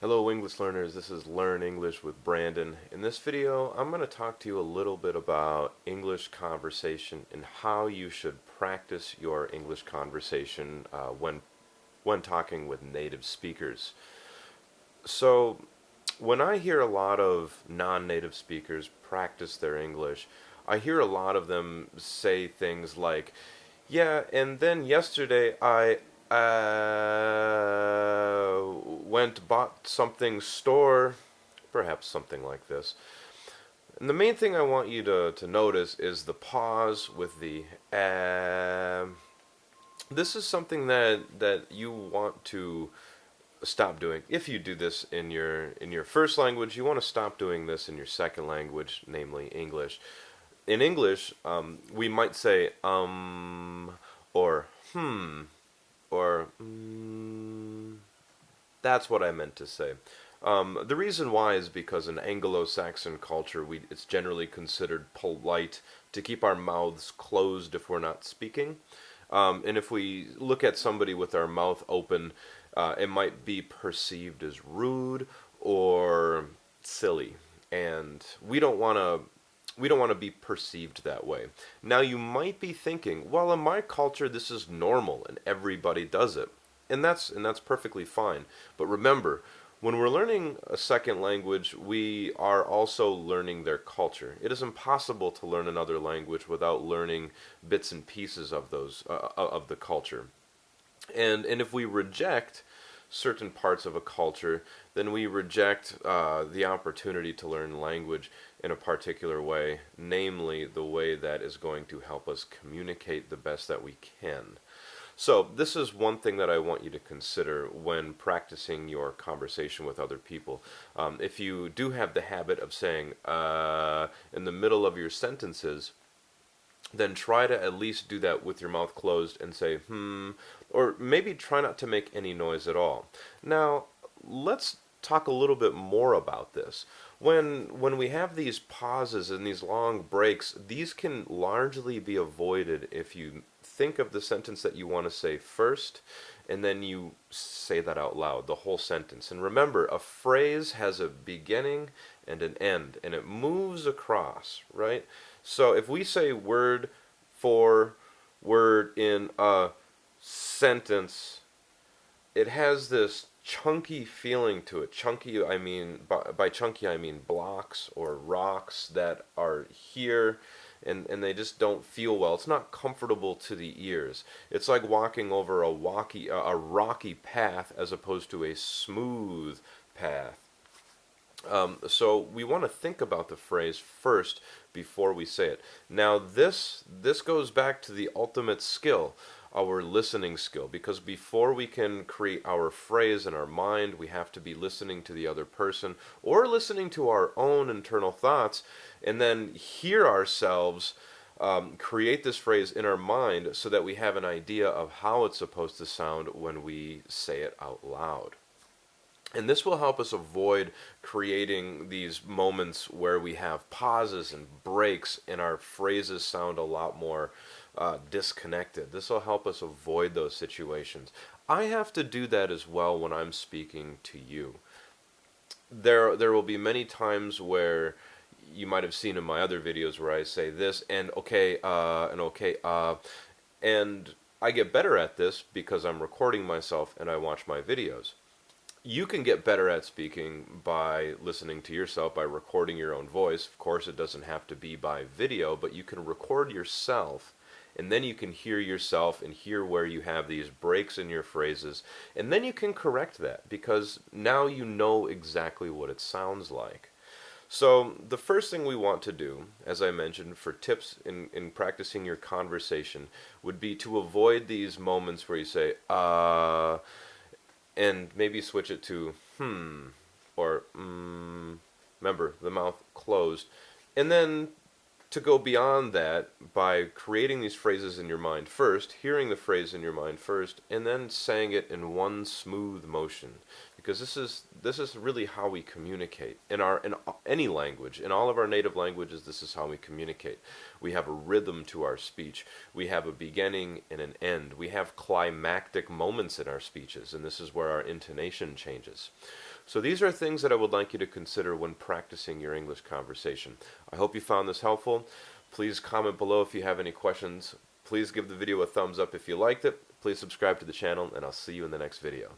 Hello English learners, this is Learn English with Brandon. In this video, I'm going to talk to you a little bit about English conversation and how you should practice your English conversation when talking with native speakers. So, when I hear a lot of non-native speakers practice their English, I hear a lot of them say things like, "Yeah, and then yesterday I went bought something store," perhaps something like this. And the main thing I want you to notice is the pause with the This is something that you want to stop doing. If you do this in your first language, you want to stop doing this in your second language, namely English. In English, we might say or or that's what I meant to say. The reason why is because in Anglo-Saxon culture, it's generally considered polite to keep our mouths closed if we're not speaking. And if we look at somebody with our mouth open, it might be perceived as rude or silly, and we don't want to be perceived that way. Now you might be thinking, well, in my culture this is normal and everybody does it. And that's perfectly fine. But remember, when we're learning a second language, we are also learning their culture. It is impossible to learn another language without learning bits and pieces of those of the culture. And if we reject certain parts of a culture, then we reject the opportunity to learn language in a particular way, namely the way that is going to help us communicate the best that we can. So, this is one thing that I want you to consider when practicing your conversation with other people. If you do have the habit of saying in the middle of your sentences, then try to at least do that with your mouth closed and say, or maybe try not to make any noise at all. Now, let's talk a little bit more about this. When we have these pauses and these long breaks, these can largely be avoided if you think of the sentence that you want to say first, and then you say that out loud, the whole sentence. And remember, a phrase has a beginning and an end, and it moves across, right? So if we say word for word in a sentence, it has this chunky feeling to it. Chunky, I mean, by chunky, I mean blocks or rocks that are here, and they just don't feel well. It's not comfortable to the ears. It's like walking over a rocky path as opposed to a smooth path. So we want to think about the phrase first before we say it. Now this goes back to the ultimate skill, our listening skill, because before we can create our phrase in our mind, we have to be listening to the other person or listening to our own internal thoughts, and then hear ourselves create this phrase in our mind so that we have an idea of how it's supposed to sound when we say it out loud. And this will help us avoid creating these moments where we have pauses and breaks and our phrases sound a lot more disconnected. This will help us avoid those situations. I have to do that as well when I'm speaking to you. There will be many times where you might have seen in my other videos where I say this and okay, and I get better at this because I'm recording myself and I watch my videos. You can get better at speaking by listening to yourself, by recording your own voice. Of course, it doesn't have to be by video, but you can record yourself, and then you can hear yourself and hear where you have these breaks in your phrases, and then you can correct that because now you know exactly what it sounds like. So, the first thing we want to do, as I mentioned, for tips in practicing your conversation, would be to avoid these moments where you say, and maybe switch it to or remember the mouth closed, and then to go beyond that by creating these phrases in your mind first, hearing the phrase in your mind first, and then saying it in one smooth motion. because this is really how we communicate in any language. In all of our native languages, this is how we communicate. We have a rhythm to our speech. We have a beginning and an end. We have climactic moments in our speeches, and this is where our intonation changes. So these are things that I would like you to consider when practicing your English conversation. I hope you found this helpful. Please comment below if you have any questions. Please give the video a thumbs up if you liked it. Please subscribe to the channel, and I'll see you in the next video.